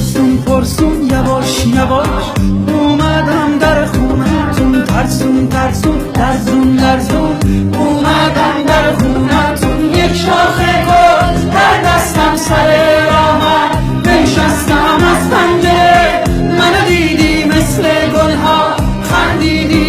پرسون پرسون یواش یواش اومدم در خونتون، ترسون ترسون لرزون لرزون اومدم در خونتون. یک شاخه گل در دستم سر راهم، بنشستم از پنجره منو دیدی مثل گلها خندیدی.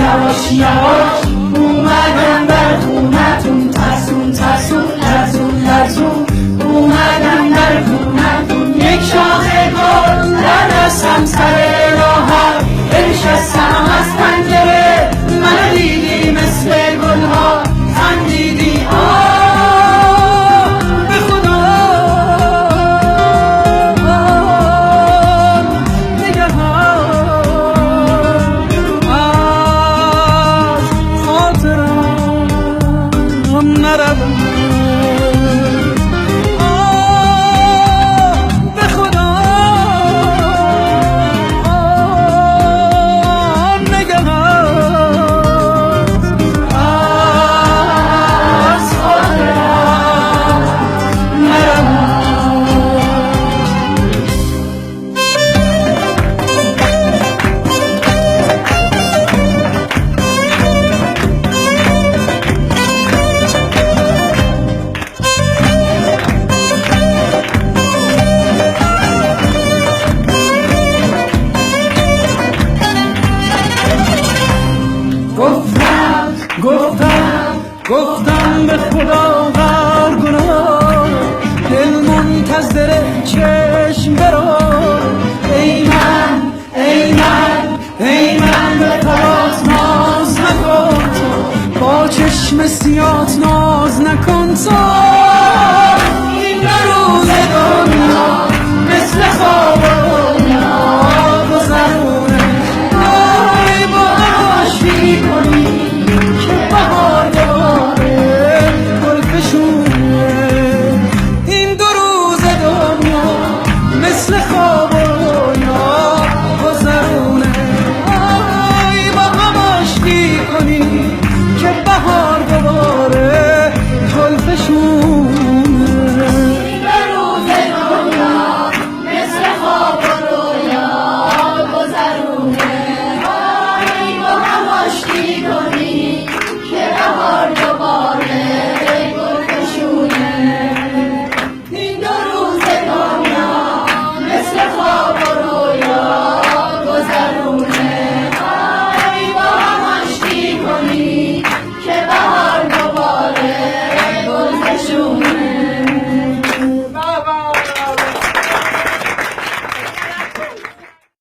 یواش یواش اومدم در خونتون، ترسون ترسون لرزون لرزون اومدم در خونتون. یک شاخه گل در دستم سر راهم، بنشستم از پنجره منو دیدی مثل گلها خندیدی. به خدا گفتم به خدا هر گناه دل منتظر چشم برو. ای من ای من ای من به پرات ناز نکن تو، با چشم سیات ناز نکن تو. این روز دنیا مثل